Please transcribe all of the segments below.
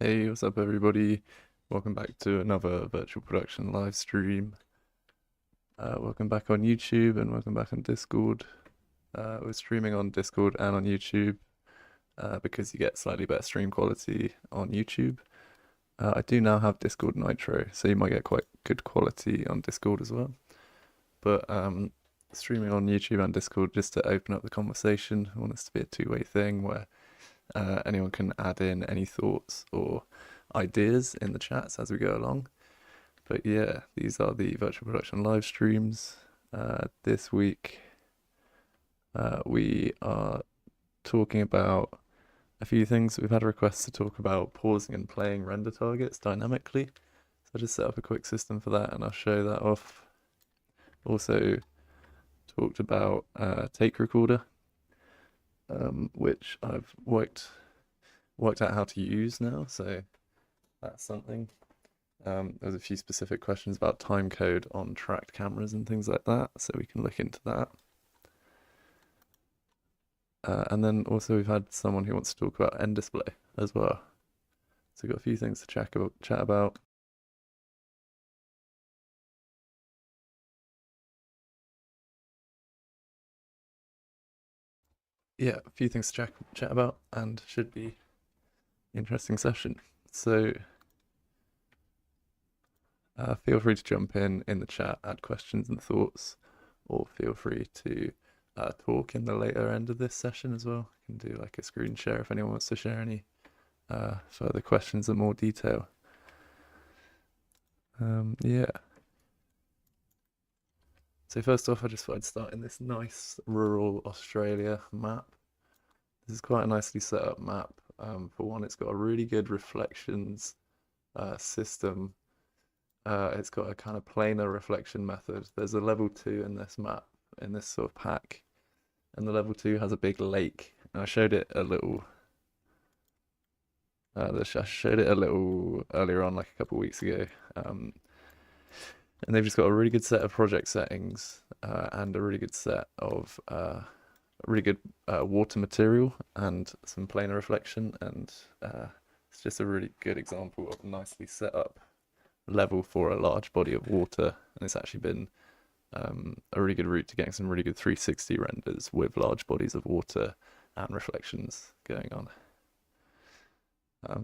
Hey, what's up everybody? Welcome back to another virtual production live stream. Welcome back on YouTube and welcome back on Discord. We're streaming on Discord and on YouTube because you get slightly better stream quality on YouTube. I do now have Discord Nitro, so you might get quite good quality on Discord as well. But streaming on YouTube and Discord just to open up the conversation. I want this to be a two-way thing where anyone can add in any thoughts or ideas in the chats as we go along. But yeah, these are the virtual production live streams. This week we are talking about a few things. We've had requests to talk about pausing and playing render targets dynamically. So I just set up a quick system for that and I'll show that off. Also talked about take recorder, which I've worked out how to use now, so that's something. There's a few specific questions about time code on tracked cameras and things like that, so we can look into that. And then also we've had someone who wants to talk about nDisplay as well. So we've got a few things to chat about. Yeah, a few things to chat about and should be an interesting session. So feel free to jump in the chat, add questions and thoughts, or feel free to talk in the later end of this session as well. You can do like a screen share if anyone wants to share any further questions in more detail. Yeah. So first off, I just thought I'd start in this nice rural Australia map. This is quite a nicely set up map. For one, it's got a really good reflections system. It's got a kind of planar reflection method. There's a level 2 in this map, in this sort of pack, and the level 2 has a big lake. And I showed it a little. I showed it a little earlier on, like a couple of weeks ago. And they've just got a really good set of project settings and a really good set of really good water material and some planar reflection. And it's just a really good example of a nicely set up level for a large body of water. And it's actually been a really good route to getting some really good 360 renders with large bodies of water and reflections going on.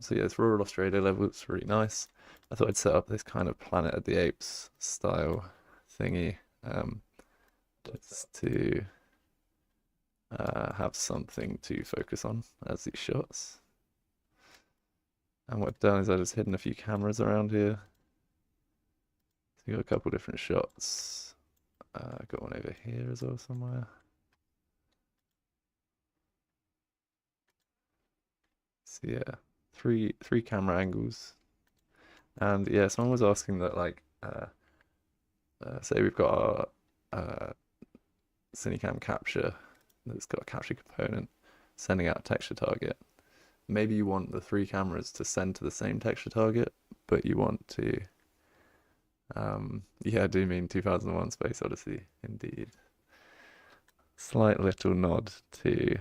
So yeah, this rural Australia level looks really nice. I thought I'd set up this kind of Planet of the Apes style thingy just to have something to focus on as these shots. And what I've done is I've just hidden a few cameras around here. So you got a couple different shots. Got one over here as well somewhere. So yeah, three camera angles. And yeah, someone was asking that, like, say we've got our Cinecam capture that's got a capture component sending out a texture target. Maybe you want the 3 cameras to send to the same texture target, but you want to, yeah, I do mean 2001 Space Odyssey, indeed. Slight little nod to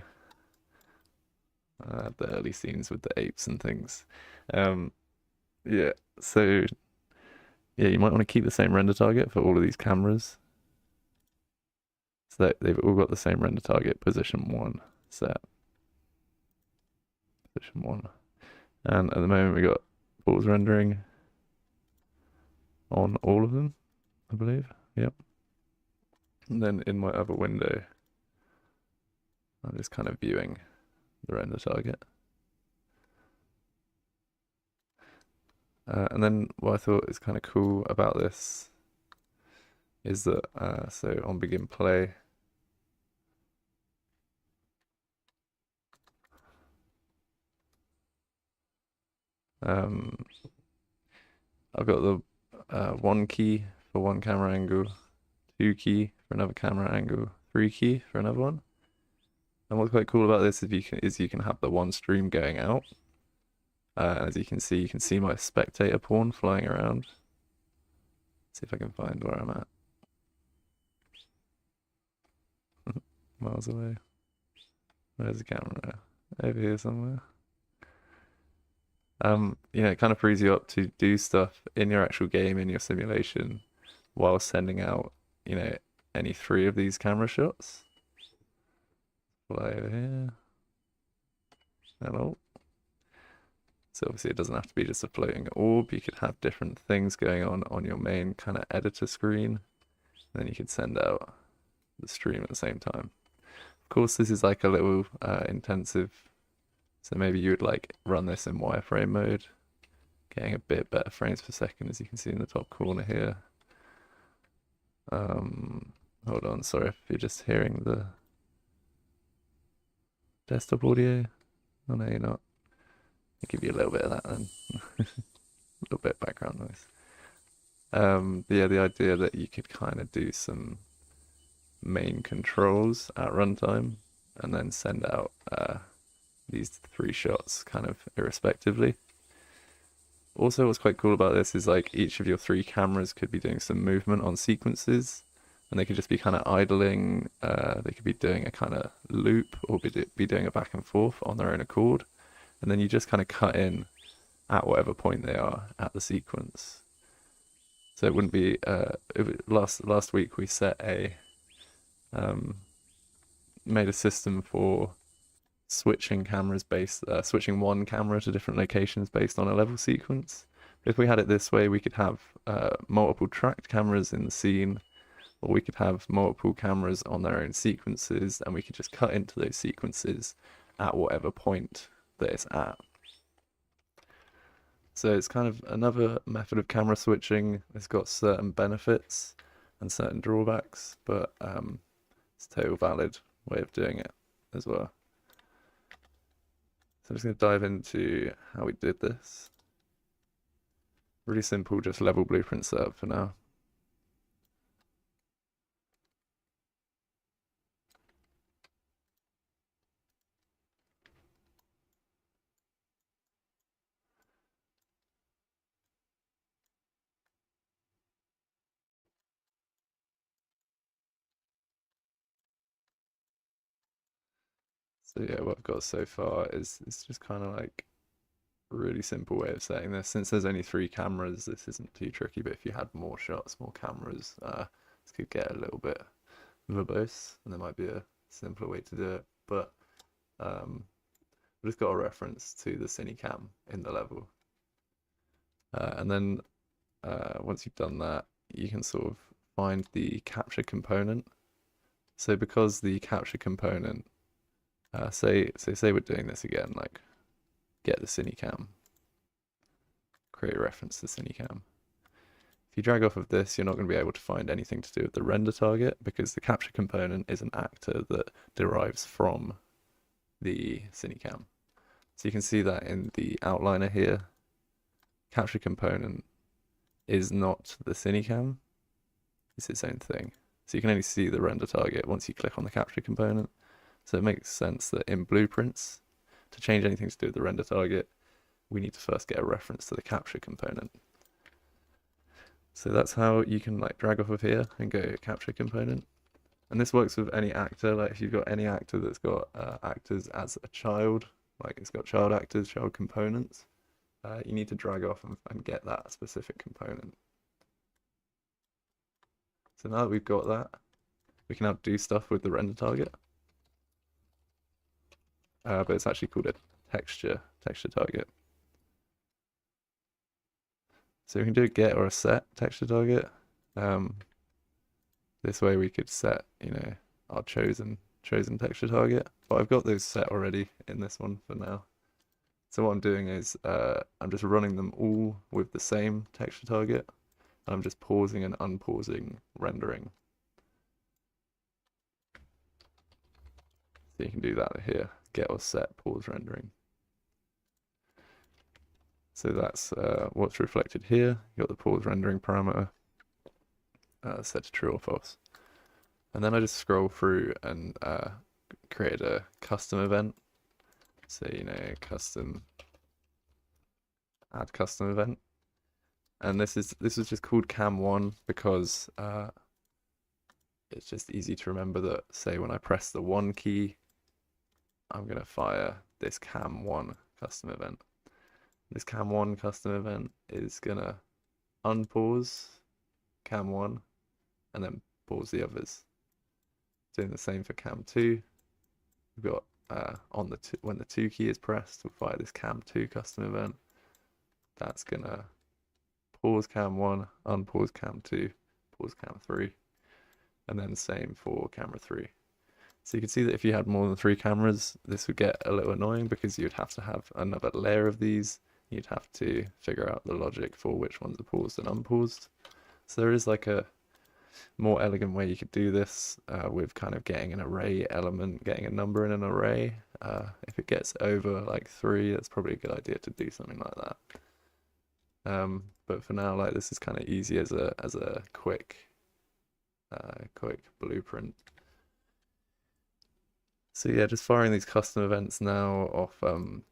the early scenes with the apes and things. Yeah, so yeah, you might want to keep the same render target for all of these cameras. So that they've all got the same render target, position 1 set. Position 1. And at the moment we got pause rendering on all of them, I believe. Yep. And then in my other window, I'm just kind of viewing the render target. And then what I thought is kind of cool about this is that, so on begin play, I've got the 1 key for one camera angle, 2 key for another camera angle, 3 key for another one. And what's quite cool about this is you can have the one stream going out. As you can see my spectator pawn flying around. Let's see if I can find where I'm at. Miles away. Where's the camera? Over here somewhere. You know, it kind of frees you up to do stuff in your actual game, in your simulation, while sending out, you know, any three of these camera shots. Fly over here. Hello. So obviously it doesn't have to be just a floating orb. You could have different things going on your main kind of editor screen. And then you could send out the stream at the same time. Of course, this is like a little intensive. So maybe you would like run this in wireframe mode, getting a bit better frames per second, as you can see in the top corner here. Hold on, sorry if you're just hearing the desktop audio. Oh no, you're not. I'll give you a little bit of that then. A little bit of background noise. But yeah, the idea that you could kind of do some main controls at runtime and then send out these three shots kind of irrespectively. Also, what's quite cool about this is like each of your three cameras could be doing some movement on sequences, and they could just be kind of idling. They could be doing a kind of loop or be doing a back and forth on their own accord, and then you just kind of cut in at whatever point they are at the sequence. So it wouldn't be last week we set a made a system for switching cameras switching one camera to different locations based on a level sequence. If we had it this way, we could have multiple tracked cameras in the scene, or we could have multiple cameras on their own sequences, and we could just cut into those sequences at whatever point that it's at. So it's kind of another method of camera switching. It's got certain benefits and certain drawbacks, but it's a total valid way of doing it as well. So I'm just going to dive into how we did this. Really simple, just level blueprint setup for now. So yeah, what I've got so far is it's just kind of like a really simple way of setting this. Since there's only three cameras, this isn't too tricky, but if you had more shots, more cameras, this could get a little bit verbose, and there might be a simpler way to do it. But we've just got a reference to the CineCam in the level. And then once you've done that, you can sort of find the capture component. So because the capture component, say we're doing this again, like get the CineCam, create a reference to CineCam. If you drag off of this, you're not going to be able to find anything to do with the render target, because the capture component is an actor that derives from the CineCam. So you can see that in the outliner here. Capture component is not the CineCam, it's its own thing. So you can only see the render target once you click on the capture component. So it makes sense that in blueprints, to change anything to do with the render target, we need to first get a reference to the capture component. So that's how you can like drag off of here and go capture component. And this works with any actor. Like if you've got any actor that's got actors as a child, like it's got child actors, child components, you need to drag off and get that specific component. So now that we've got that, we can now do stuff with the render target. But it's actually called a texture target. So we can do a get or a set texture target. This way we could set, you know, our chosen texture target. But I've got those set already in this one for now. So what I'm doing is I'm just running them all with the same texture target, and I'm just pausing and unpausing rendering. So you can do that here, get or set, pause rendering. So that's what's reflected here. You got the pause rendering parameter set to true or false. And then I just scroll through and create a custom event. So, you know, add custom event. And this is just called cam1 because it's just easy to remember that, say, when I press the 1 key, I'm going to fire this cam1 custom event. This cam1 custom event is gonna unpause cam1 and then pause the others. Doing the same for cam2. We've got on the when the 2 key is pressed, we'll fire this cam2 custom event. That's gonna pause cam1, unpause cam2, pause cam3, and then same for camera 3. So you can see that if you had more than 3 cameras, this would get a little annoying because you'd have to have another layer of these. You'd have to figure out the logic for which ones are paused and unpaused. So there is like a more elegant way you could do this with kind of getting an array element, getting a number in an array. If it gets over like 3, that's probably a good idea to do something like that. But for now, like this is kind of easy as a quick blueprint. So yeah, just firing these custom events now off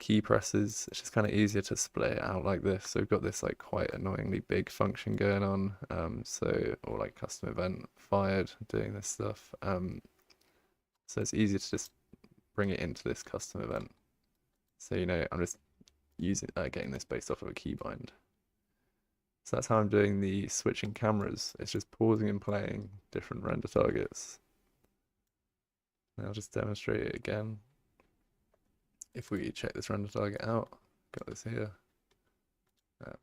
key presses. It's just kind of easier to split it out like this. So we've got this like quite annoyingly big function going on. Or like custom event fired doing this stuff. So it's easier to just bring it into this custom event. So I'm just using getting this based off of a keybind. So that's how I'm doing the switching cameras. It's just pausing and playing different render targets. I'll just demonstrate it again. If we check this render target out, got this here,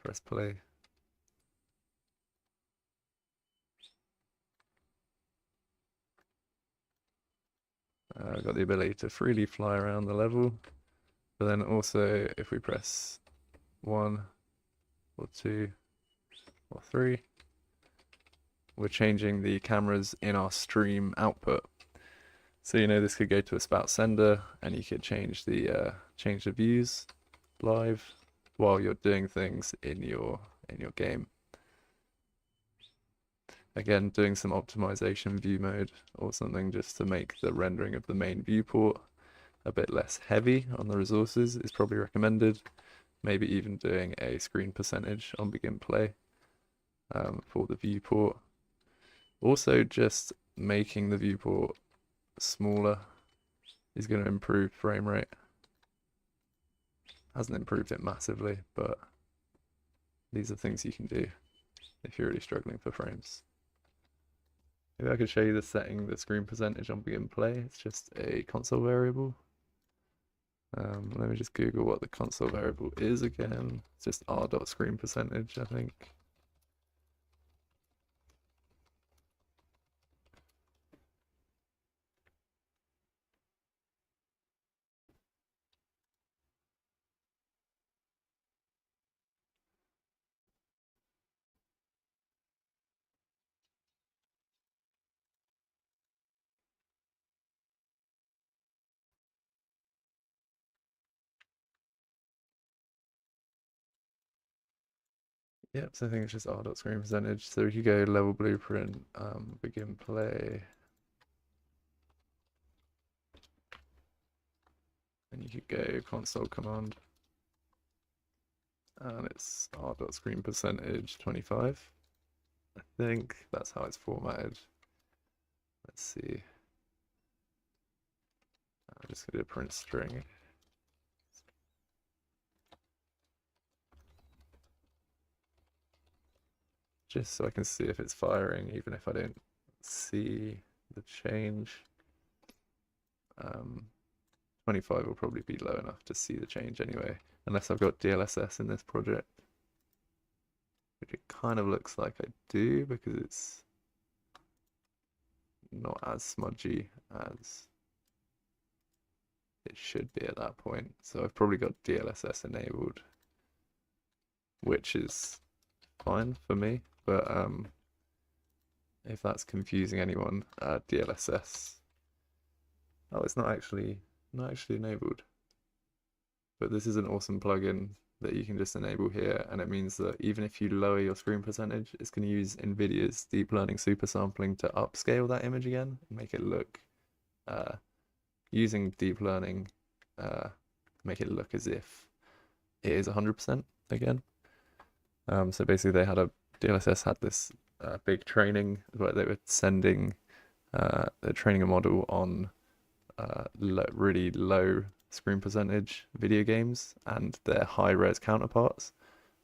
press play. I've got the ability to freely fly around the level, but then also if we press 1 or 2 or 3, we're changing the cameras in our stream output. So this could go to a spout sender, and you could change the views live while you're doing things in your game. Again, doing some optimization view mode or something just to make the rendering of the main viewport a bit less heavy on the resources is probably recommended. Maybe even doing a screen percentage on begin play for the viewport. Also, just making the viewport smaller is going to improve frame rate. Hasn't improved it massively, but these are things you can do if you're really struggling for frames. Maybe I could show you setting the screen percentage on begin play. It's just a console variable. Let me just Google what the console variable is again. It's just r.screen percentage, I think. Yep, so I think it's just r.screen percentage. So if you go level blueprint, begin play, and you could go console command, and it's r.screen percentage 25. I think that's how it's formatted. Let's see. I'm just gonna do a print string. Just so I can see if it's firing, even if I don't see the change. 25 will probably be low enough to see the change anyway, unless I've got DLSS in this project, which it kind of looks like I do because it's not as smudgy as it should be at that point. So I've probably got DLSS enabled, which is fine for me. But if that's confusing anyone, DLSS. Oh, it's not actually enabled. But this is an awesome plugin that you can just enable here, and it means that even if you lower your screen percentage, it's going to use NVIDIA's deep learning super sampling to upscale that image again and make it look using deep learning, make it look as if it is 100% again. So basically, DLSS had this big training where they were sending, they're training a model on really low screen percentage video games and their high-res counterparts,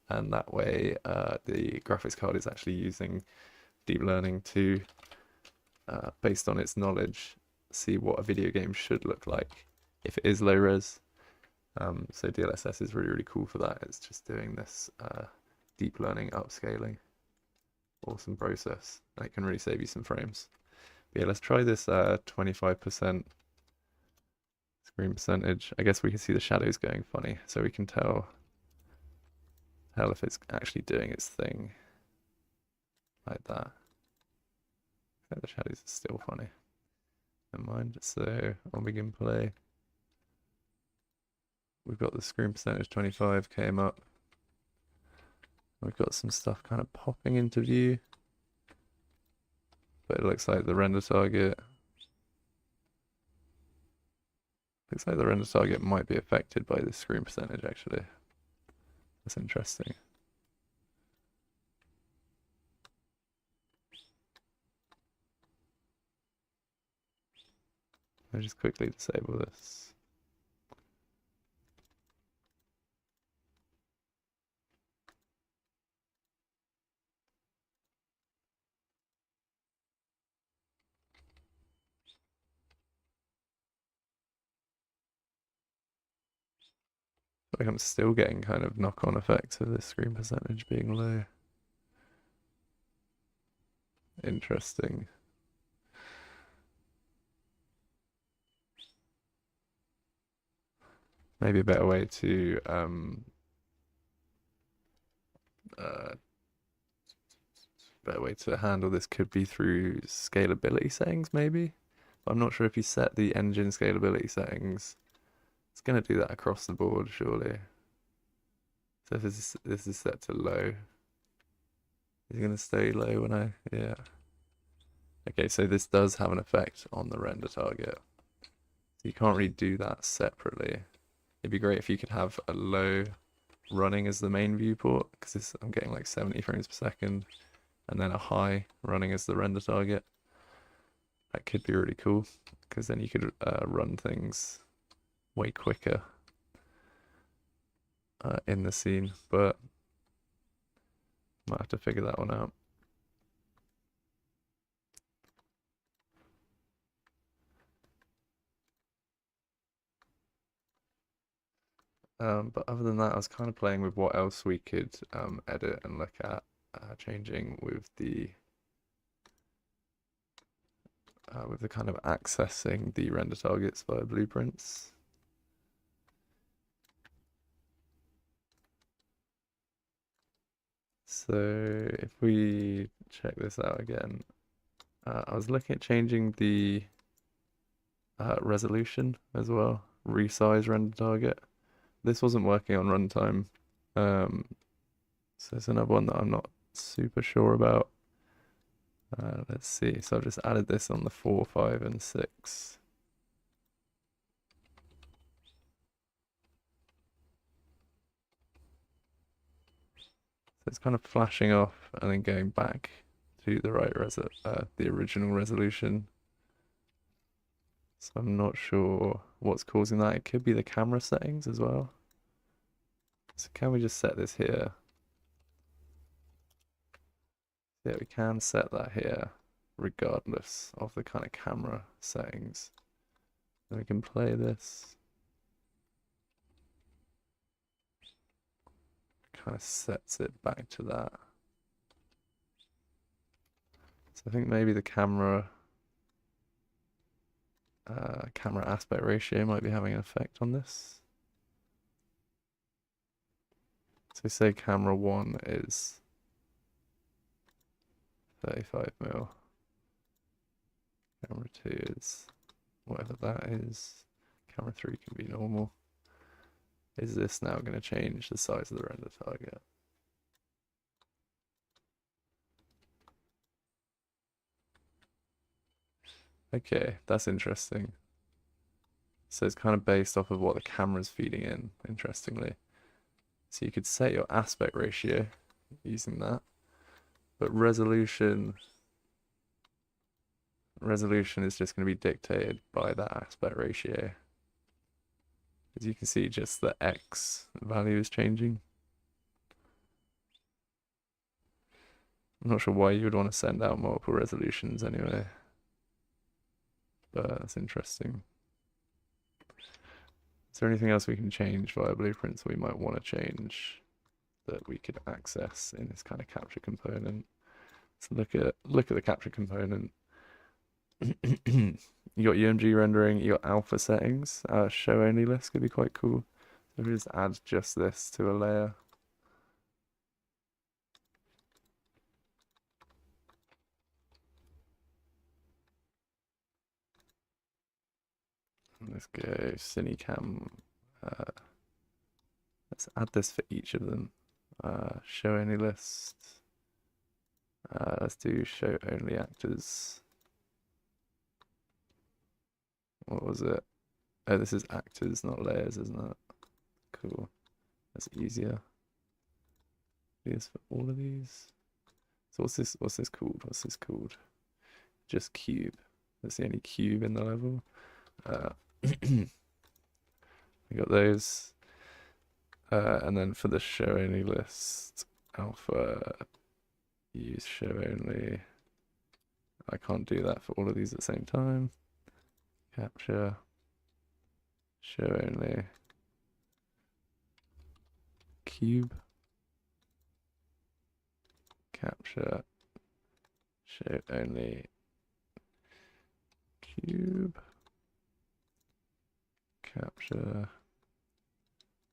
and that way the graphics card is actually using deep learning to, based on its knowledge, see what a video game should look like if it is low res. So DLSS is really cool for that. It's just doing this deep learning upscaling. Awesome process. And it can really save you some frames. But yeah, let's try this 25% screen percentage. I guess we can see the shadows going funny, so we can tell if it's actually doing its thing like that. The shadows are still funny. Never mind. So on begin play, we've got the screen percentage 25 came up. We've got some stuff kind of popping into view, but it looks like the render target might be affected by the screen percentage actually. That's interesting. I'll just quickly disable this. Like I'm still getting kind of knock-on effects of this screen percentage being low. Interesting. Maybe a better way to handle this could be through scalability settings, maybe. But I'm not sure if you set the engine scalability settings, it's going to do that across the board, surely. So if this is set to low, it's going to stay low when yeah. Okay, so this does have an effect on the render target. So you can't really do that separately. It'd be great if you could have a low running as the main viewport, because I'm getting like 70 frames per second, and then a high running as the render target. That could be really cool, because then you could run things way quicker in the scene, but might have to figure that one out. But other than that, I was kind of playing with what else we could edit and look at changing with the kind of accessing the render targets via blueprints. So if we check this out again, I was looking at changing the resolution as well, resize render target. This wasn't working on runtime, so it's another one that I'm not super sure about. Let's see, so I've just added this on the 4, 5, and 6. So it's kind of flashing off and then going back to the right the original resolution. So I'm not sure what's causing that. It could be the camera settings as well. So can we just set this here? Yeah, we can set that here regardless of the kind of camera settings. And we can play this. Kind of sets it back to that. So I think maybe the camera aspect ratio might be having an effect on this. So say camera 1 is 35 mil. Camera 2 is whatever that is. Camera 3 can be normal. Is this now going to change the size of the render target? Okay, that's interesting. So it's kind of based off of what the camera's feeding in, interestingly. So you could set your aspect ratio using that, but resolution is just going to be dictated by that aspect ratio. As you can see, just the X value is changing. I'm not sure why you would want to send out multiple resolutions anyway, but that's interesting. Is there anything else we can change via blueprints we might want to change that we could access in this kind of capture component? Let's look at the capture component. You got UMG rendering, you got alpha settings. Show only list could be quite cool. So if we just add just this to a layer. Let's go Cinecam. Let's add this for each of them. Show only list. Let's do show only actors. What was it? Oh, this is actors, not layers, isn't it? Cool. That's easier. Do this for all of these. So what's this called? What's this called? Just cube. That's the only cube in the level. We got those. And then for the show only list, alpha, use show only. I can't do that for all of these at the same time. Capture, show only, cube, capture, show only, cube, capture,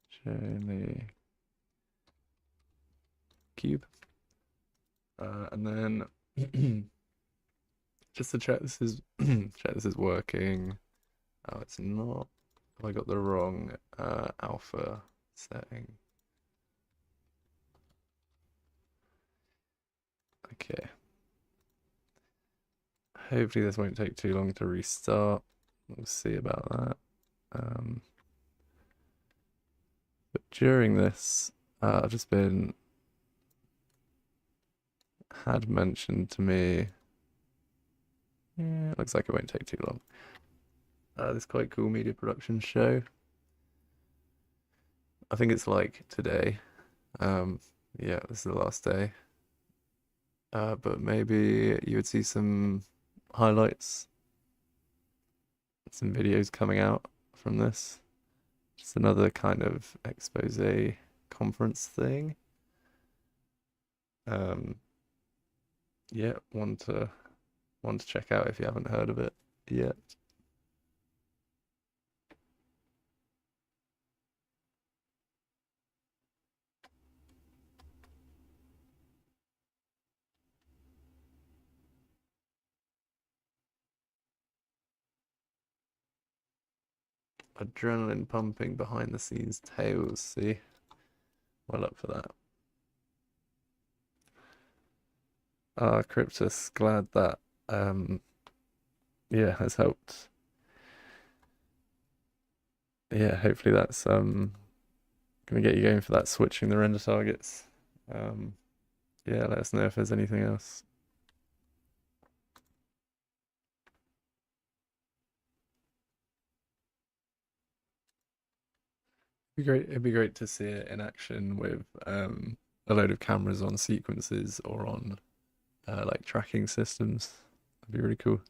show only, cube, and then just to check this is working. Oh, it's not. Have I got the wrong alpha setting? Okay. Hopefully this won't take too long to restart. We'll see about that. But during this, I've just been had mentioned to me. Yeah, it looks like it won't take too long. This quite cool media production show. I think it's like today. Yeah, this is the last day. But maybe you would see some highlights, some videos coming out from this. Just another kind of expose conference thing. Yeah, one to check out if you haven't heard of it yet. Adrenaline pumping behind the scenes tales, see? Well up for that. Cryptus, glad that yeah, has helped. Yeah, hopefully that's gonna get you going for that switching the render targets. Yeah, let us know if there's anything else. It'd be great to see it in action with a load of cameras on sequences or on like tracking systems. That'd be really cool.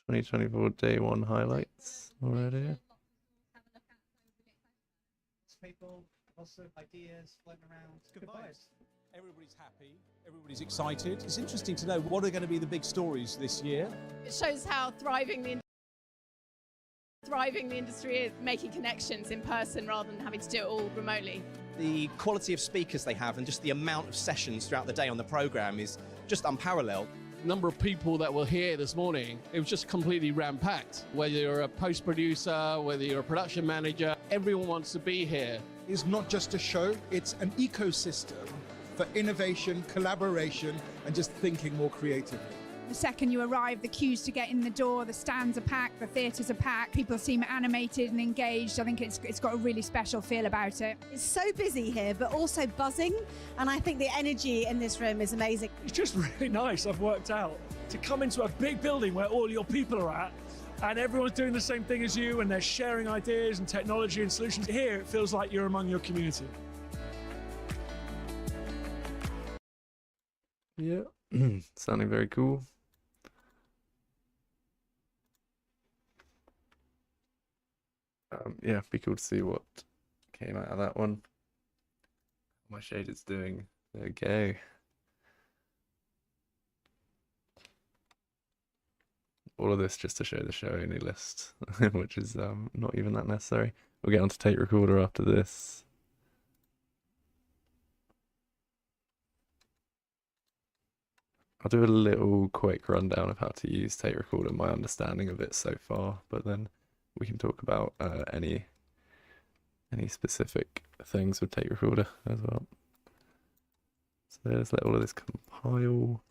(2024) day one highlights already. People, lots of ideas floating around. Good vibes. Everybody's happy, everybody's excited. It's interesting to know what are going to be the big stories this year. It shows how thriving the industry is, making connections in person rather than having to do it all remotely. The quality of speakers they have and just the amount of sessions throughout the day on the programme is just unparalleled. Number of people that were here this morning, it was just completely ram-packed. Whether you're a post-producer, whether you're a production manager, everyone wants to be here. It's not just a show, it's an ecosystem for innovation, collaboration, and just thinking more creatively. The second you arrive, the queues to get in the door, the stands are packed, the theatres are packed, people seem animated and engaged. I think it's got a really special feel about it. It's so busy here, but also buzzing, and I think the energy in this room is amazing. It's just really nice, I've worked out, to come into a big building where all your people are at, and everyone's doing the same thing as you, and they're sharing ideas and technology and solutions. Here, it feels like you're among your community. Yeah, sounding very cool. Yeah, be cool to see what came out of that one. My shader's doing. There we go. All of this just to show the show only list, which is not even that necessary. We'll get on to tape recorder after this. I'll do a little quick rundown of how to use tape recorder, my understanding of it so far, but then we can talk about any specific things with tape recorder as well. So let's let all of this compile.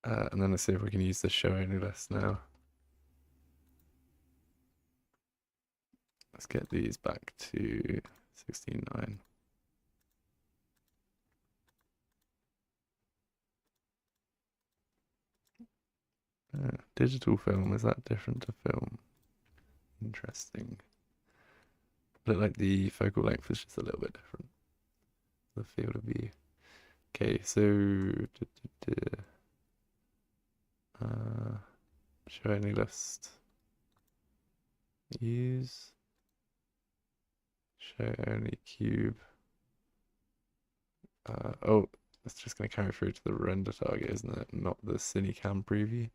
And then let's see if we can use the show only list now. Let's get these back to 16:9. Digital film, is that different to film? Interesting. Look like the focal length is just a little bit different. The field of view. Okay, so show only list. Use show only cube. Oh, it's just going to carry through to the render target, isn't it? Not the CineCam preview.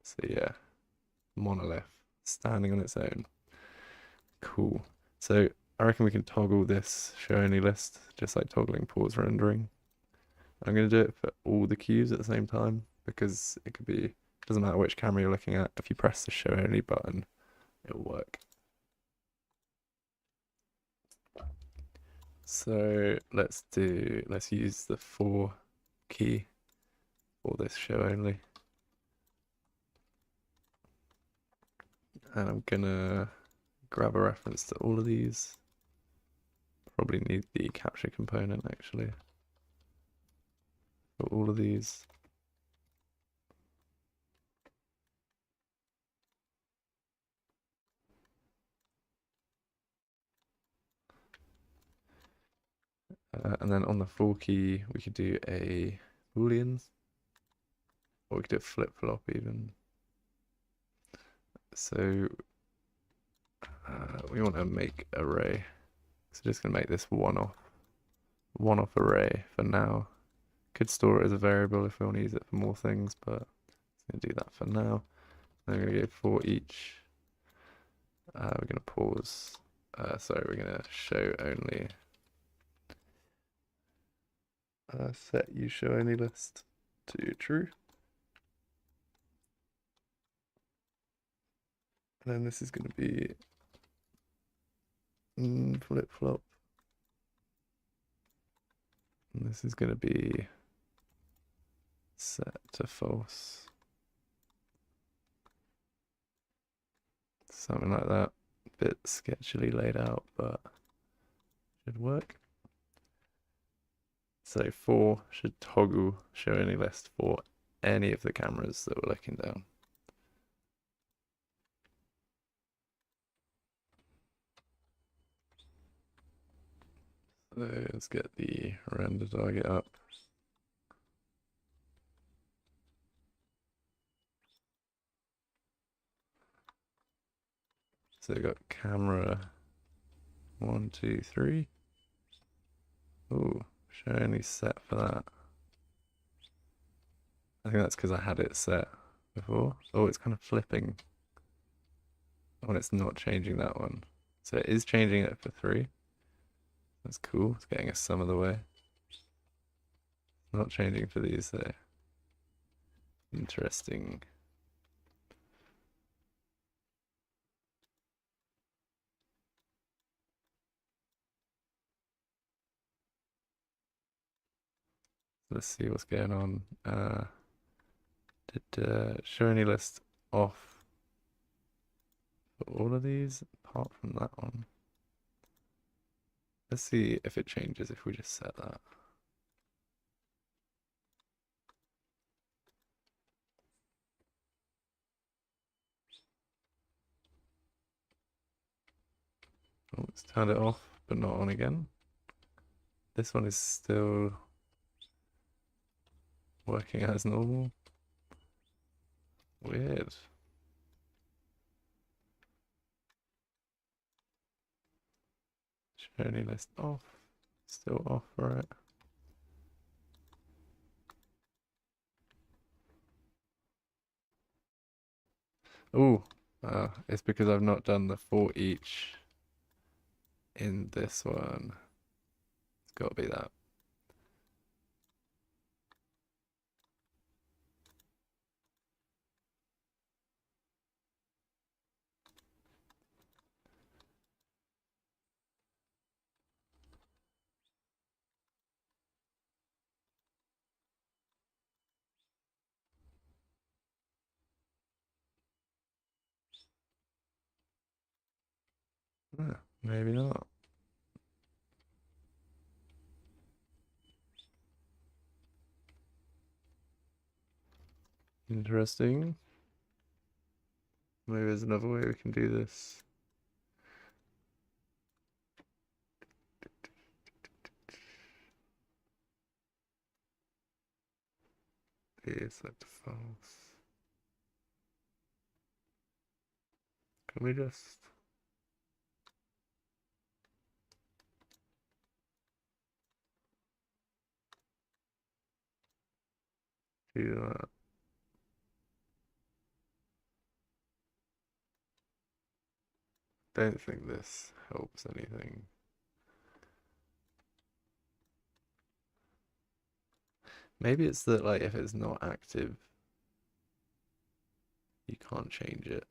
So yeah, monolith standing on its own. Cool. So I reckon we can toggle this show only list, just like toggling pause rendering. I'm going to do it for all the cues at the same time, because it could be, doesn't matter which camera you're looking at, if you press the show only button, it'll work. So let's use the 4 key for this show only. And I'm gonna grab a reference to all of these. Probably need the capture component actually for all of these. And then on the 4 key, we could do a booleans, or we could do a flip-flop even. So we want to make array. So just gonna make this one-off array for now. Could store it as a variable if we want to use it for more things, but I'm gonna do that for now. Then we're gonna go for each. We're gonna pause. Sorry, we're gonna show only. Set use show only list to true. And then this is going to be flip flop. And this is going to be set to false. Something like that. A bit sketchily laid out, but should work. So 4 should toggle show only list for any of the cameras that we're looking down. So let's get the render target up. So we've got camera 1, 2, 3. Oh, show only set for that. I think that's because I had it set before. Oh, it's kind of flipping when it's not changing that one. So it is changing it for 3. That's cool. It's getting us some of the way. Not changing for these though. Interesting. Let's see what's going on. Did show any list off for all of these apart from that one? Let's see if it changes if we just set that. Oh, let's turn it off, but not on again. This one is still working as normal. Weird. Show any list off. Still off, right? Oh, it's because I've not done the for each in this one. It's got to be that. Maybe not. Interesting. Maybe there's another way we can do this. Select files. Can we just do that? Don't think this helps anything. Maybe it's that, like, if it's not active, you can't change it.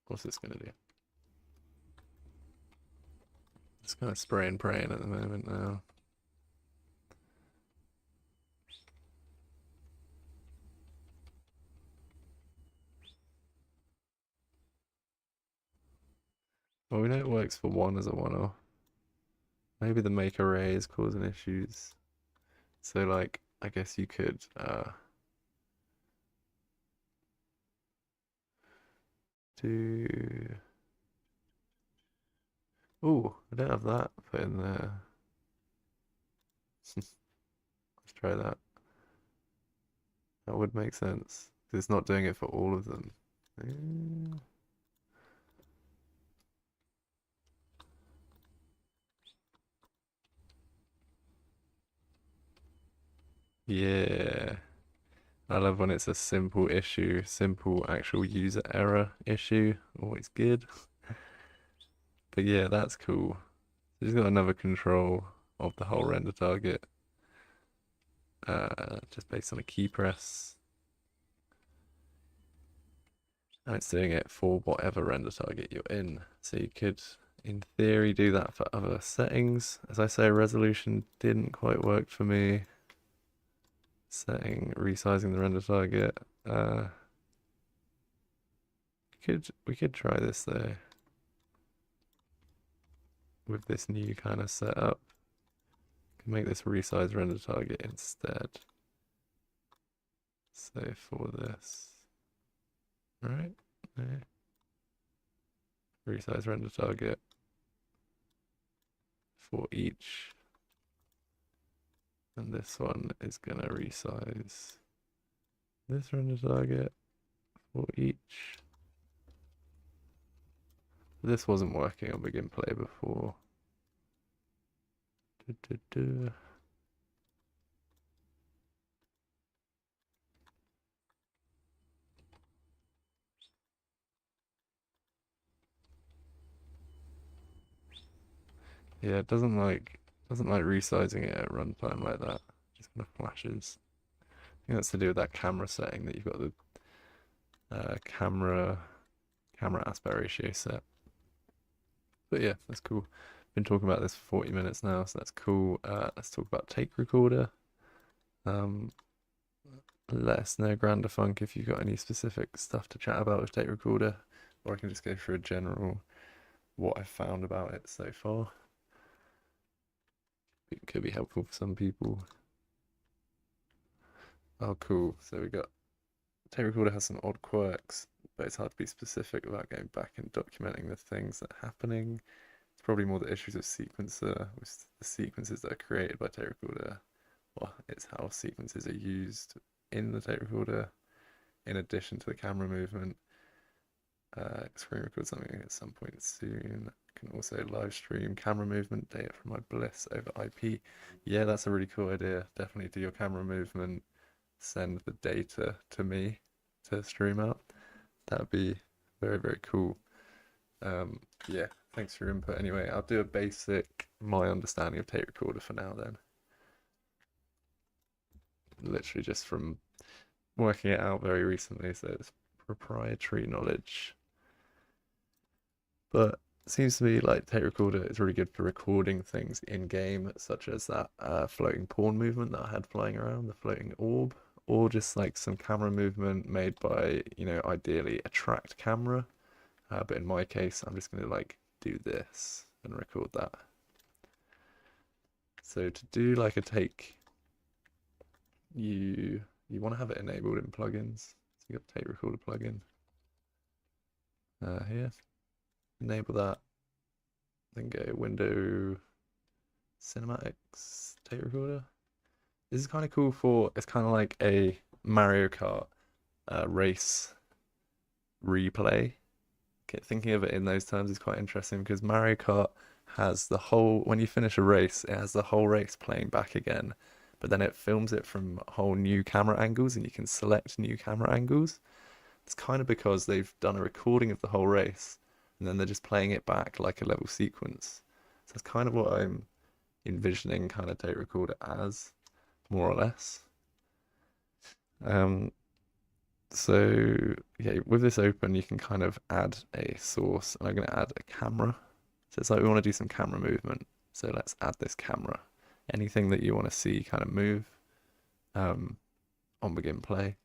What's this gonna do? It's kind of spray and praying at the moment now. Well, we know it works for one as a one-off. Maybe the make array is causing issues. So, like, I guess you could do. Oh, I don't have that put in there. Let's try that. That would make sense. It's not doing it for all of them. Yeah. I love when it's a simple issue, simple actual user error issue. Always good. But yeah, that's cool. So just got another control of the whole render target. Just based on a key press. And it's doing it for whatever render target you're in. So you could, in theory, do that for other settings. As I say, resolution didn't quite work for me. Resizing the render target. We could try this though. With this new kind of setup. Can make this resize render target instead. So for this. Right? Yeah. Resize render target for each. And this one is going to resize this render target for each. This wasn't working on Begin Play before. Yeah, it doesn't like resizing it at runtime like that. Just kind of flashes. I think that's to do with that camera setting that you've got the camera aspect ratio set. But yeah, that's cool. been talking about this for 40 minutes now, so that's cool. Let's talk about Take Recorder. Let us know, Grandafunk, if you've got any specific stuff to chat about with Take Recorder, or I can just go through a general what I've found about it so far. It could be helpful for some people. Oh, cool. So we got Take Recorder has some odd quirks, but it's hard to be specific without going back and documenting the things that are happening. It's probably more the issues of sequencer, with the sequences that are created by Take Recorder. Well, it's how sequences are used in the Take Recorder, in addition to the camera movement. Screen record something at some point soon. Can also live stream camera movement data from my Bliss over IP. Yeah, that's a really cool idea. Definitely do your camera movement, send the data to me to stream out. That would be very, very cool. Yeah, thanks for your input. Anyway, I'll do a basic, my understanding of Take Recorder for now then. Literally just from working it out very recently, so it's proprietary knowledge. But it seems to me like Take Recorder is really good for recording things in game, such as that floating pawn movement that I had flying around, the floating orb, or just like some camera movement made by, you know, ideally a tracked camera. But in my case, I'm just going to like do this and record that. So to do like a take, you want to have it enabled in plugins. So you got the Take Recorder plugin here. Enable that. Then go Window Cinematics Take Recorder. This is kind of cool for, it's kind of like a Mario Kart race replay. Okay, thinking of it in those terms is quite interesting because Mario Kart has the whole, when you finish a race, it has the whole race playing back again, but then it films it from whole new camera angles and you can select new camera angles. It's kind of because they've done a recording of the whole race and then they're just playing it back like a level sequence. So that's kind of what I'm envisioning kind of Take Recorder as, more or less. So yeah, with this open, you can kind of add a source, and I'm going to add a camera. So it's like we want to do some camera movement. So let's add this camera. Anything that you want to see kind of move on begin play,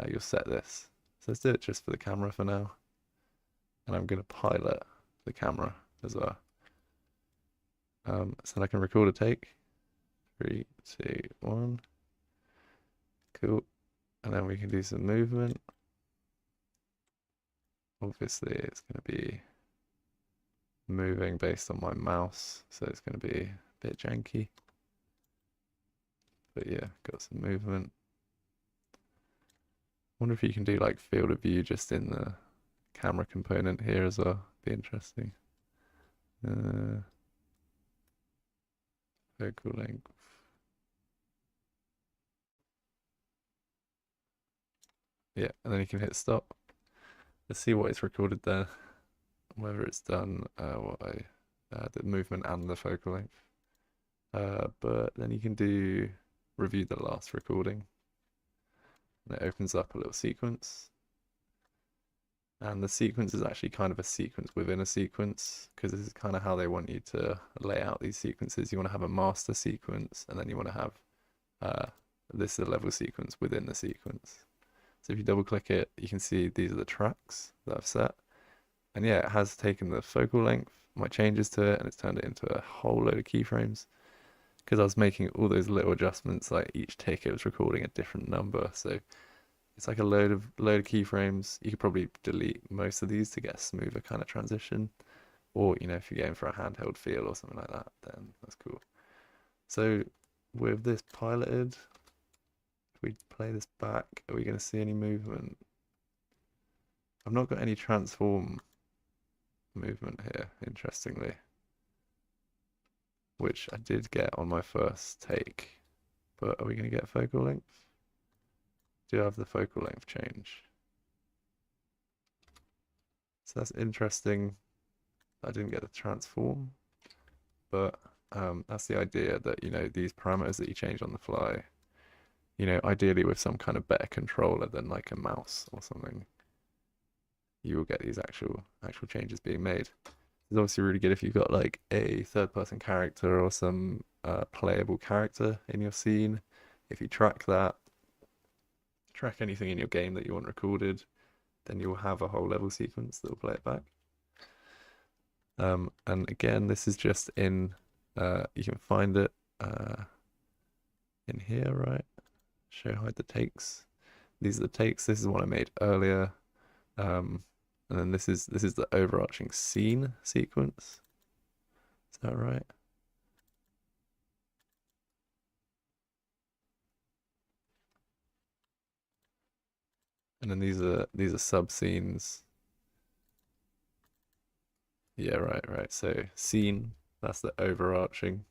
you'll set this. So let's do it just for the camera for now. And I'm going to pilot the camera as well. So I can record a take. 3, 2, 1. Cool. And then we can do some movement. Obviously, it's going to be moving based on my mouse, so it's going to be a bit janky. But yeah, got some movement. Wonder if you can do like field of view just in the camera component here as well. Be interesting. Focal length. Yeah, and then you can hit stop. Let's see what it's recorded there. Whether it's done the movement and the focal length. But then you can do review the last recording. And it opens up a little sequence. And the sequence is actually kind of a sequence within a sequence, because this is kind of how they want you to lay out these sequences. You want to have a master sequence, and then you want to have this is a level sequence within the sequence. So if you double click it, you can see these are the tracks that I've set. And yeah, it has taken the focal length, my changes to it, and it's turned it into a whole load of keyframes. Because I was making all those little adjustments, like each take it was recording a different number. So it's like a load of keyframes. You could probably delete most of these to get a smoother kind of transition. Or, you know, if you're going for a handheld feel or something like that, then that's cool. So with this piloted, if we play this back, are we going to see any movement? I've not got any transform movement here, interestingly, which I did get on my first take. But are we going to get focal length? Do I have the focal length change? So that's interesting. I didn't get the transform, but that's the idea that, you know, these parameters that you change on the fly, you know, ideally with some kind of better controller than like a mouse or something, you will get these actual changes being made. It's obviously really good if you've got like a third-person character or some playable character in your scene. If you track anything in your game that you want recorded, then you'll have a whole level sequence that will play it back. And again, this is just in, you can find it in here, right? Show hide the takes. These are the takes. This is one I made earlier. And then this is the overarching scene sequence. Is that right? And then these are sub scenes. Yeah, right. So scene, that's the overarching.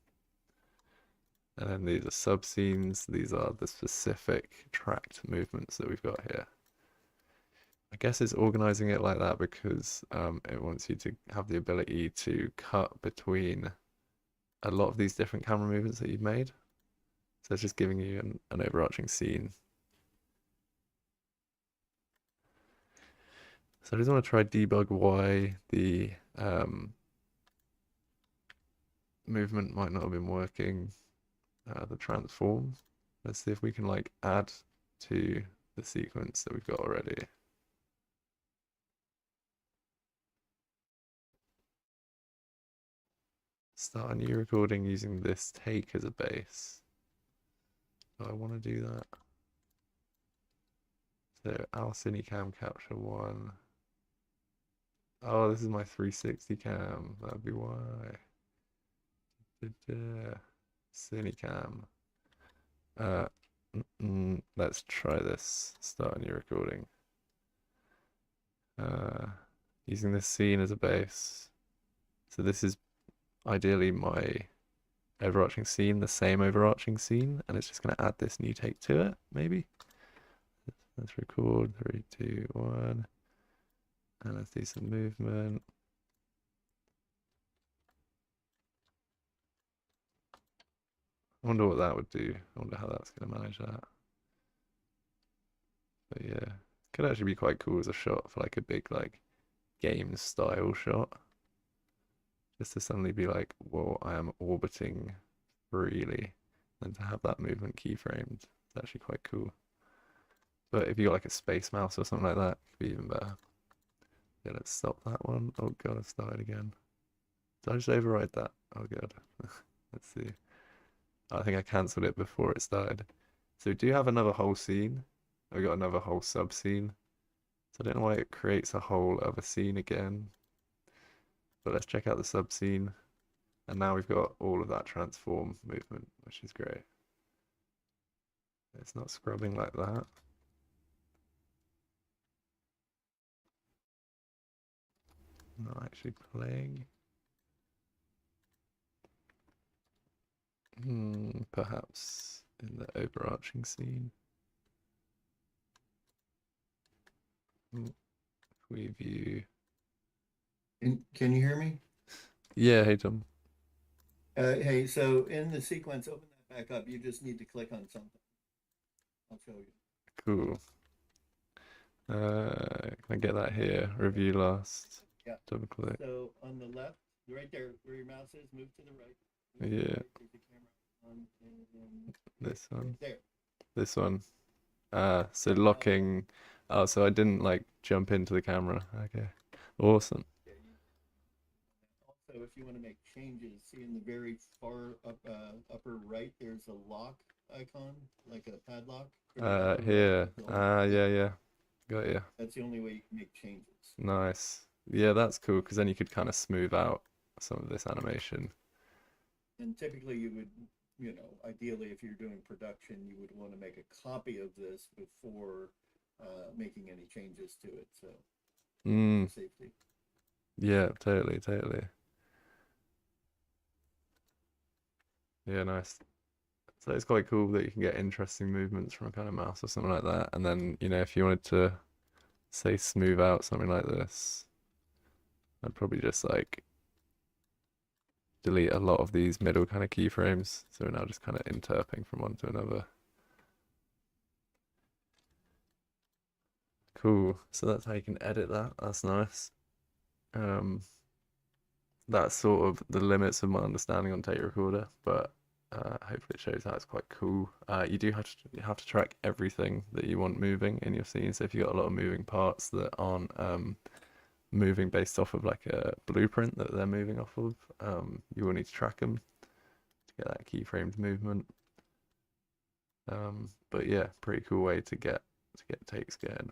And then these are sub scenes. These are the specific tracked movements that we've got here. I guess it's organizing it like that because it wants you to have the ability to cut between a lot of these different camera movements that you've made. So it's just giving you an overarching scene. So I just want to try debug why the movement might not have been working. The transform. Let's see if we can like add to the sequence that we've got already. Start a new recording using this take as a base. Do I want to do that? So Al Cinecam Capture 1. Oh, this is my 360 cam. That'd be why. Cinecam. Let's try this. Start a new recording. Using this scene as a base. So this is ideally my overarching scene, the same overarching scene, and it's just going to add this new take to it, maybe. Let's record 3, 2, 1, and let's do some movement. I wonder what that would do. I wonder how that's going to manage that. But yeah, could actually be quite cool as a shot for like a big like game style shot. Just to suddenly be like, whoa, I am orbiting freely. And to have that movement keyframed, it's actually quite cool. But if you got like a space mouse or something like that, it could be even better. Yeah, let's stop that one. Oh god, I've started again. Did I just override that? Oh god. Let's see. I think I cancelled it before it started. So we do have another whole scene. We've got another whole sub scene. So I don't know why it creates a whole other scene again. But let's check out the sub scene. And now we've got all of that transform movement, which is great. It's not scrubbing like that. Not actually playing. Perhaps in the overarching scene. If we view. Can you hear me? Yeah, hey Tom. Hey, so in the sequence, open that back up. You just need to click on something. I'll show you. Cool. Can I get that here? Review last. Yeah. Double click. So on the left, right there where your mouse is, move to the right. Yeah. There's the camera on, and This one. there. This one. So locking. Oh, so I didn't like jump into the camera. Okay. Awesome. Also, if you want to make changes, see in the very far upper right, there's a lock icon, like a padlock. Here. Yeah. Got you. That's the only way you can make changes. Nice. Yeah, that's cool because then you could kind of smooth out some of this animation. And typically you would, you know, ideally if you're doing production, you would want to make a copy of this before making any changes to it. So safety. Yeah, totally. Yeah, nice. So it's quite cool that you can get interesting movements from a kind of mouse or something like that. And then, you know, if you wanted to, say, smooth out something like this, I'd probably just like delete a lot of these middle kind of keyframes. So we're now just kind of interping from one to another. Cool. So that's how you can edit that. That's nice. that's sort of the limits of my understanding on Tape Recorder, but hopefully it shows how it's quite cool. You do have to track everything that you want moving in your scene. So if you've got a lot of moving parts that aren't moving based off of like a blueprint that they're moving off of, you will need to track them to get that keyframed movement. But yeah, pretty cool way to get takes going.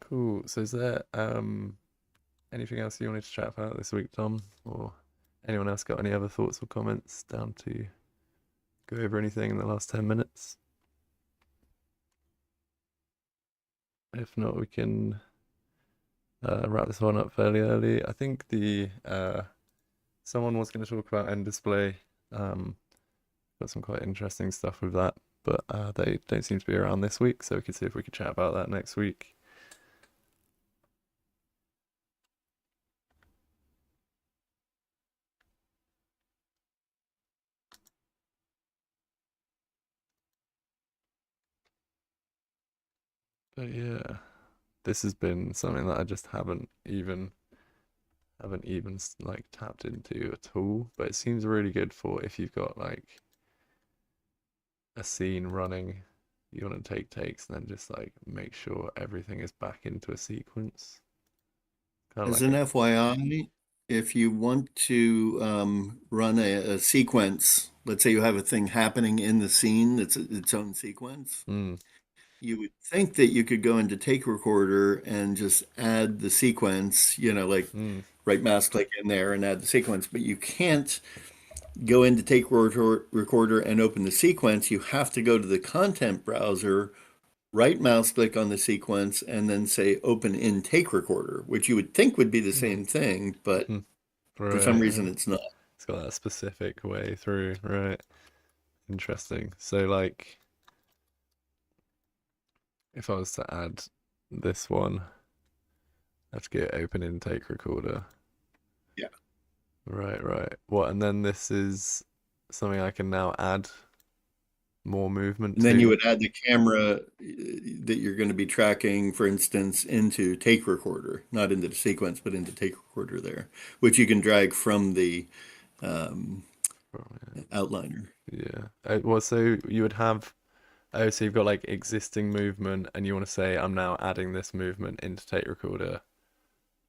Cool. So is there anything else you wanted to chat about this week, Tom? Or anyone else got any other thoughts or comments down to go over anything in the last 10 minutes? If not, we can wrap this one up fairly early. I think the someone was going to talk about nDisplay. Got some quite interesting stuff with that, but they don't seem to be around this week, so we could see if we could chat about that next week. But yeah, this has been something that I just haven't even like tapped into at all, but it seems really good for if you've got like a scene running, you want to take takes and then just like make sure everything is back into a sequence. As an FYI, if you want to run a sequence, let's say you have a thing happening in the scene that's its own sequence, you would think that you could go into Take Recorder and just add the sequence, like right mouse click in there and add the sequence, but you can't go into Take Recorder and open the sequence. You have to go to the content browser, right mouse click on the sequence, and then say open in Take Recorder, which you would think would be the same thing, but for some reason it's not. It's got that specific way through, right? Interesting. So like if I was to add this one, I have to get open in Take Recorder. Yeah. Right. What? And then this is something I can now add more movement and then you would add the camera that you're going to be tracking, for instance, into Take Recorder, not into the sequence, but into Take Recorder there, which you can drag from the outliner. Yeah. Well, so you would have, so you've got like existing movement and you want to say, I'm now adding this movement into Take Recorder.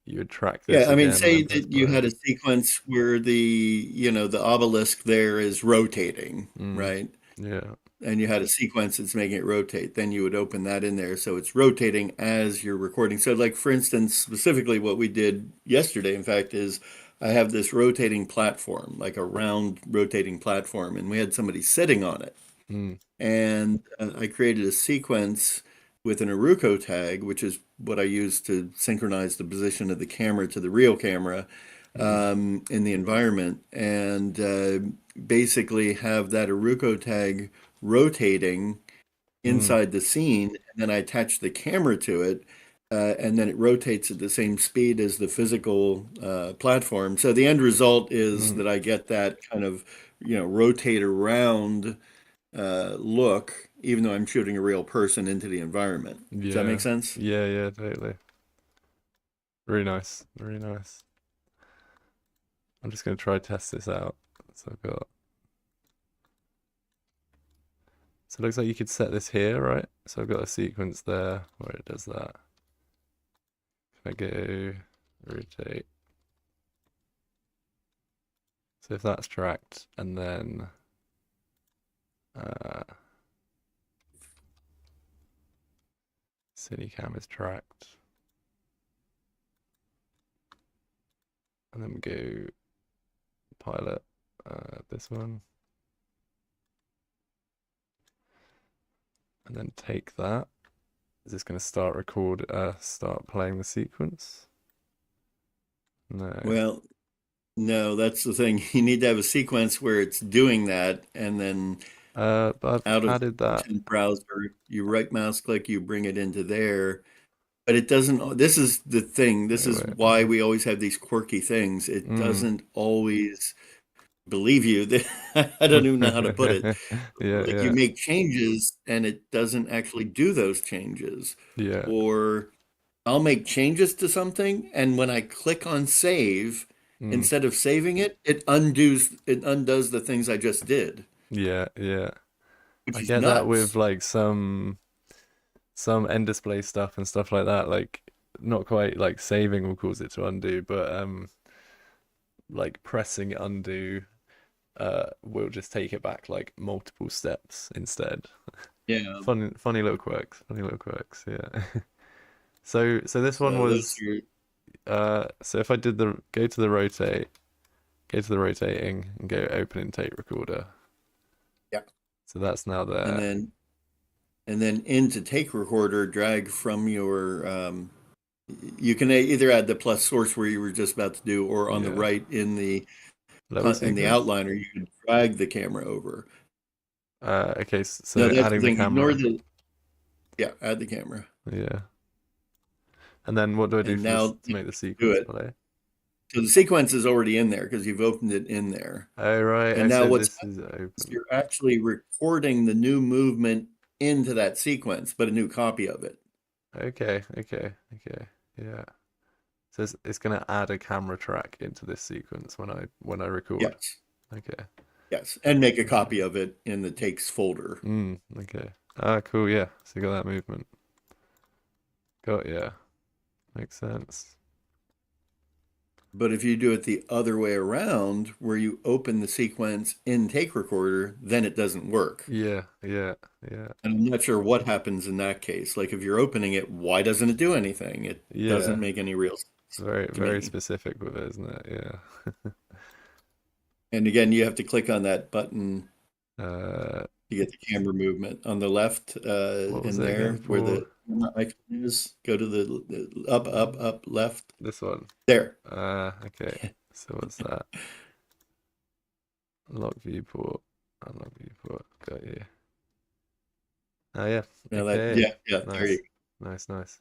You would track this. Yeah, I mean, say that you had a sequence where the obelisk there is rotating, right? Yeah. And you had a sequence that's making it rotate. Then you would open that in there. So it's rotating as you're recording. So like, for instance, specifically what we did yesterday, in fact, is I have this rotating platform, like a round rotating platform, and we had somebody sitting on it. And I created a sequence with an Aruco tag, which is what I use to synchronize the position of the camera to the real camera in the environment, and basically have that Aruco tag rotating inside the scene, and then I attach the camera to it, and then it rotates at the same speed as the physical platform. So the end result is that I get that kind of rotate around look, even though I'm shooting a real person into the environment. Does that make sense? Yeah, totally. Very nice. Very nice. I'm just going to try test this out. So it looks like you could set this here, right? So I've got a sequence there where it does that. If I go rotate. So if that's tracked and then Cinecam is tracked. And then we go pilot this one. And then take that. Is this going to start start playing the sequence? No. Well, no, that's the thing. You need to have a sequence where it's doing that, and then but I've out of added that the browser, you right mouse click, you bring it into there. But it doesn't, this is the thing. This is why we always have these quirky things. It doesn't always believe you. I don't even know how to put it. Yeah, Like yeah, you make changes and it doesn't actually do those changes. yeah, Or I'll make changes to something, and when I click on save, mm, instead of saving it, it undoes the things I just did, yeah, yeah. which I is get that with nuts. like some nDisplay stuff and stuff like that. Like not quite like saving will cause it to undo, but like pressing undo will just take it back like multiple steps instead. Yeah. Funny little quirks. Funny little quirks. Yeah. So this one So those was are so if I did the go to the rotate, go to the rotating and go open in tape recorder. yeah. So that's now And there. then into take recorder, drag from your you can either add the plus source where you were just about to do, or on the Yeah. right in the Level sequence. outliner, you can drag the camera over. Okay, so No, that's the adding the thing. Ignore camera. add the camera. Yeah. And then what do I do And for this now to you make the do sequence it. play? So the sequence is already in there because you've opened it in there. Oh right. And now so what's this is open. you're actually recording the new movement into that sequence, but a new copy of it. Okay. Yeah. So it's gonna add a camera track into this sequence when I record. Yes. Okay. Yes. And make a copy of it in the takes folder. Okay. Ah, cool. Yeah. So you got that movement. Yeah. Makes sense. But if you do it the other way around, where you open the sequence in take recorder, then it doesn't work. Yeah. And I'm not sure what happens in that case. Like if you're opening it, why doesn't it do anything? It doesn't make any real sense. It's very me. specific with it, isn't it? Yeah. And again, you have to click on that button Uh, to get the camera movement on the left what was in it there again where for? the camera icon is. Go to the up, left. This one. There. Okay. So what's that? Unlock viewport. Unlock viewport. Got you. Oh yeah. Now Okay. yeah, Nice. there you go. Nice.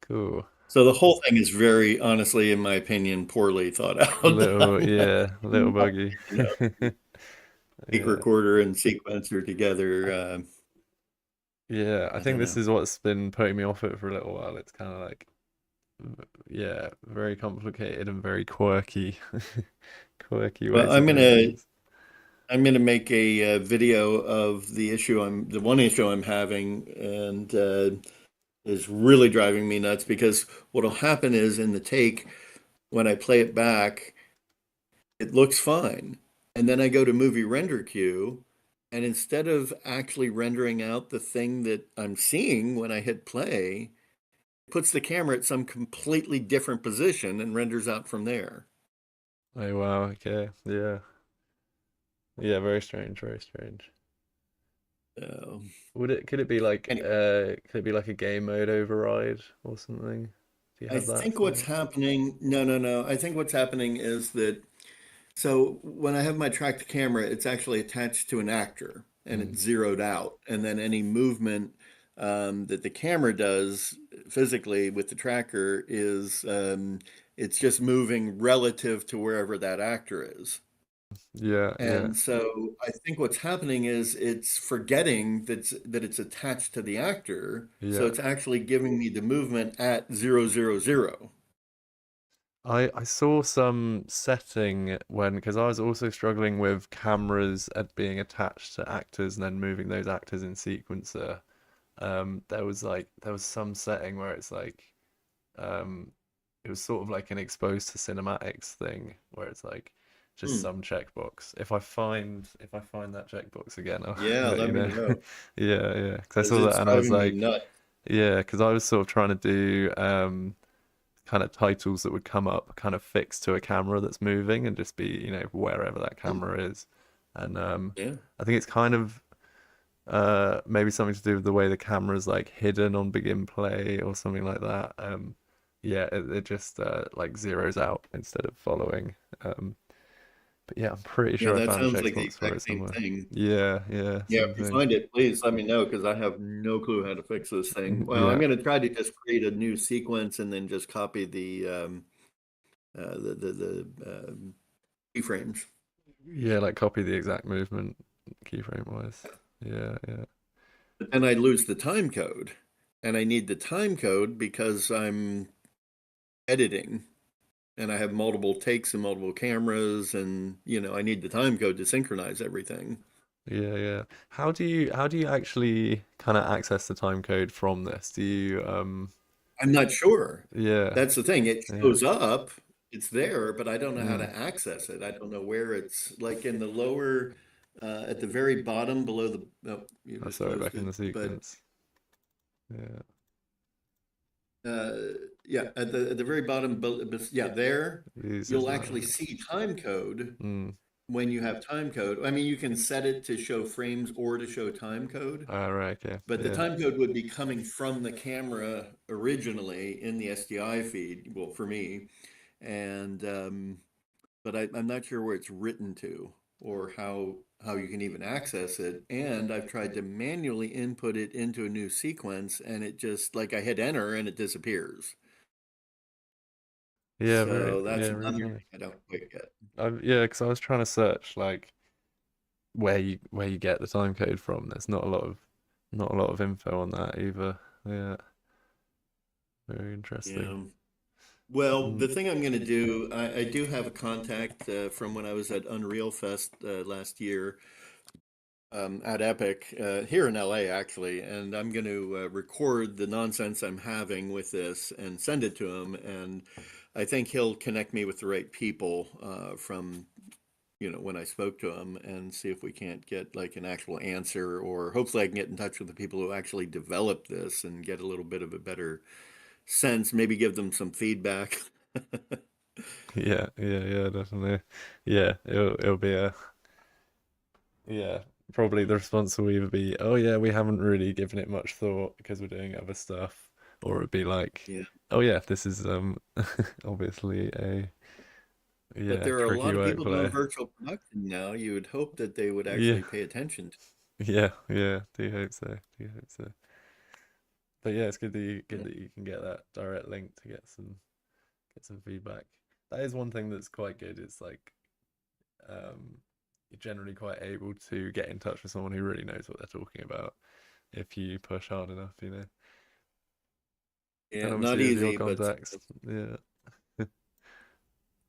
Cool. So the whole thing is very, honestly, in my opinion, poorly thought out. Little buggy. Take recorder and sequencer together. Yeah, I think this know. is what's been putting me off it for a little while. It's kind of like, yeah, very complicated and very quirky. Quirky ways Well, of doing things. I'm gonna make a video of the one issue I'm having, and is really driving me nuts, because what'll happen is in the take, when I play it back, it looks fine. And then I go to movie render queue, and instead of actually rendering out the thing that I'm seeing when I hit play, it puts the camera at some completely different position and renders out from there. Oh wow, okay. Yeah. Yeah, very strange. Could it be like a game mode override or something? Do you I have that think for what's it? happening, no. I think what's happening is that, so when I have my tracked camera, it's actually attached to an actor and it's zeroed out. And then any movement that the camera does physically with the tracker is, it's just moving relative to wherever that actor is. Yeah. And so I think what's happening is it's forgetting that it's attached to the actor. So Yeah. it's actually giving me the movement at 000. I saw some setting because I was also struggling with cameras being attached to actors and then moving those actors in sequencer. There was some setting where it's like it was sort of like an exposed to cinematics thing where it's like just some checkbox. If I find that checkbox again, I'll let me you know. know. Yeah. Because I saw that and I was like, yeah, because I was sort of trying to do kind of titles that would come up kind of fixed to a camera that's moving and just be, wherever that camera is. And I think it's kind of maybe something to do with the way the camera's like hidden on begin play or something like that. Yeah, it just like zeroes out instead of following. But yeah, I'm pretty sure I that found a sounds like the checkbox for exact it same somewhere. thing. Yeah, Yeah, same if you thing. find it, please let me know, because I have no clue how to fix this thing. Well, I'm Yeah. going to try to just create a new sequence and then just copy the keyframes. Yeah, like copy the exact movement keyframe wise. Yeah, yeah. But then I lose the time code, and I need the time code because I'm editing and I have multiple takes and multiple cameras, and I need the time code to synchronize everything. Yeah, yeah. How do you actually kind of access the time code from this? Do you I'm not sure. yeah. That's the thing. It Yeah. shows up, it's there, but I don't know how Mm. to access it. I don't know where it's like in the lower, at the very bottom below the, oh, you Oh, just sorry, closed back in the it, but sequence. Yeah. yeah, at the very bottom, yeah, there, Uses you'll that. actually see time code Mm. when you have time code. I mean, you can set it to show frames or to show time code. Right, okay. But the Yeah. time code would be coming from the camera originally in the SDI feed, well, for me. And but I'm not sure where it's written to or how you can even access it. And I've tried to manually input it into a new sequence, and it just like I hit enter and it disappears. Yeah, So that's really another funny. thing I don't quite get. Yeah, because I was trying to search like where you get the time code from. There's not a lot of info on that either. Yeah. Very interesting. Yeah. Well, Mm. the thing I'm going to do, I do have a contact from when I was at Unreal Fest last year at Epic here in LA, actually, and I'm going to record the nonsense I'm having with this and send it to him. And I think he'll connect me with the right people from, when I spoke to him, and see if we can't get like an actual answer, or hopefully I can get in touch with the people who actually developed this and get a little bit of a better sense, maybe give them some feedback. Yeah, yeah, yeah, definitely. Yeah, it'll be probably the response will either be, oh yeah, we haven't really given it much thought because we're doing other stuff, or it'd be like, Yeah. oh yeah, this is obviously a But there are a tricky lot of people doing workflow. virtual production now. You would hope that they would Yeah, actually pay attention to. yeah, yeah. Do hope so. Do hope so. But yeah, it's good that you can get that direct link to get some feedback. That is one thing that's quite good. It's like you're generally quite able to get in touch with someone who really knows what they're talking about if you push hard enough, Yeah, And not obviously with your easy, but contacts, yeah.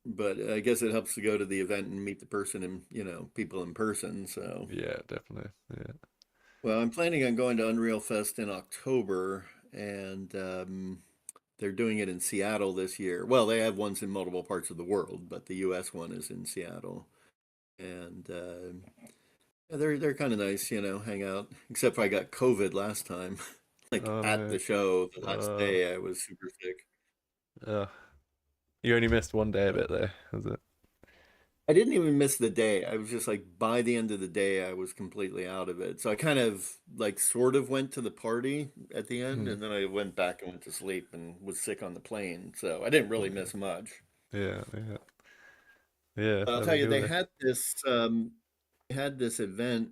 but I guess it helps to go to the event and meet the person and people in person. So Yeah, definitely. Yeah. well, I'm planning on going to Unreal Fest in October, and they're doing it in Seattle this year. Well, they have ones in multiple parts of the world, but the U.S. one is in Seattle, and yeah, they're kind of nice, hang out. Except for I got COVID last time, like Oh at no. the show. The last day, I was super sick. You only missed one day of it though, was it? I didn't even miss the day. I was just like, by the end of the day, I was completely out of it. So I kind of like sort of went to the party at the end, Hmm. and then I went back and went to sleep and was sick on the plane. So I didn't really miss much. Yeah, yeah. Yeah, But I'll that'd tell be you, cool they though. had this event,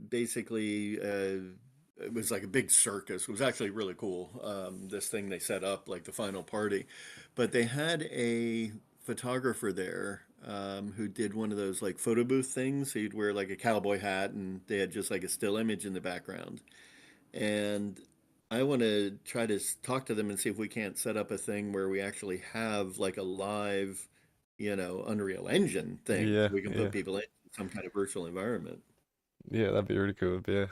basically, it was like a big circus. It was actually really cool. This thing they set up, like the final party, but they had a photographer there, who did one of those like photo booth things. So you'd wear like a cowboy hat, and they had just like a still image in the background. And I want to try to talk to them and see if we can't set up a thing where we actually have like a live, Unreal Engine thing, Yeah, so we can yeah. put people in some kind of virtual environment. Yeah, that'd be really cool. That'd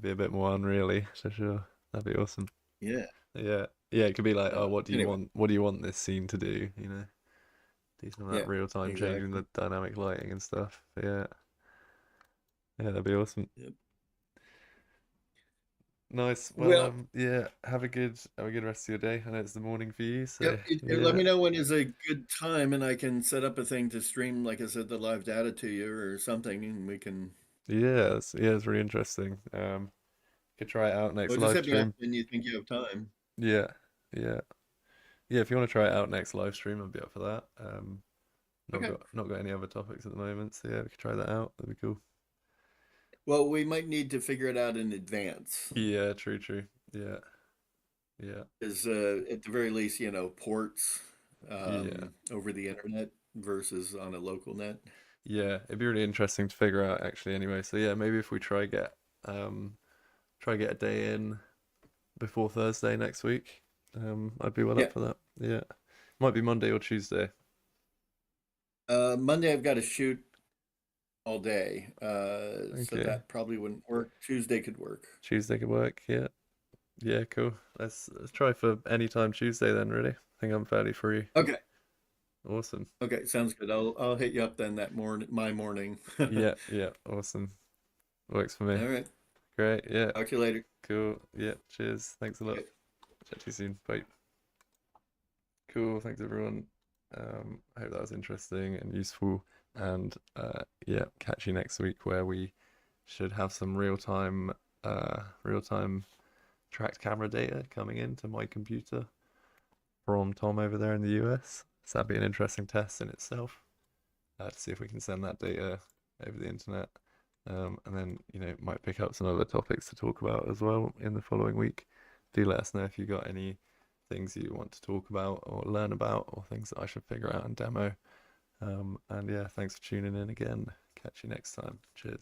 be a bit more unreally for sure. That'd be awesome. Yeah. Yeah. Yeah, it could be like, oh, Anyway, what do you want this scene to do, Do some of yeah, that real time changing exactly. the dynamic lighting and stuff. Yeah. Yeah, that'd be awesome. Yep. Nice. Well, Well, yeah, have a good rest of your day. I know it's the morning for you, so yep. Let yeah. me know when is a good time, and I can set up a thing to stream, like I said, the live data to you or something, and we can. It's really interesting. Could try it out next Well, just live hit me up stream. when you think you have time. Yeah, yeah. Yeah, if you want to try it out next live stream, I'd be up for that. Okay. Not got any other topics at the moment, so yeah, we could try that out. That'd be cool. Well, we might need to figure it out in advance. Yeah, true. Yeah, yeah, Is at the very least, ports yeah, over the internet versus on a local net. Yeah, it'd be really interesting to figure out actually anyway. So yeah, maybe if we try get a day in before Thursday next week, I'd be well Yeah. up for that. Yeah. Might be Monday or Tuesday. Monday I've got to shoot all day, so Okay. that probably wouldn't work. Tuesday could work. Tuesday could work, yeah. Yeah, cool. Let's try for any time Tuesday then, really. I think I'm fairly free. Okay. Awesome. Okay, sounds good. I'll hit you up then that morning, my morning. Yeah, yeah, awesome. Works for me. All right. Great, yeah. Talk to you later. Cool. Yeah, cheers. Thanks a lot. Okay. Chat to you soon. Bye. Cool, thanks everyone. I hope that was interesting and useful. And yeah, catch you next week where we should have some real-time tracked camera data coming into my computer from Tom over there in the US. So that'd be an interesting test in itself, to see if we can send that data over the internet. And then, might pick up some other topics to talk about as well in the following week. Do let us know if you got any things you want to talk about or learn about, or things that I should figure out and demo. And yeah, thanks for tuning in again. Catch you next time. Cheers.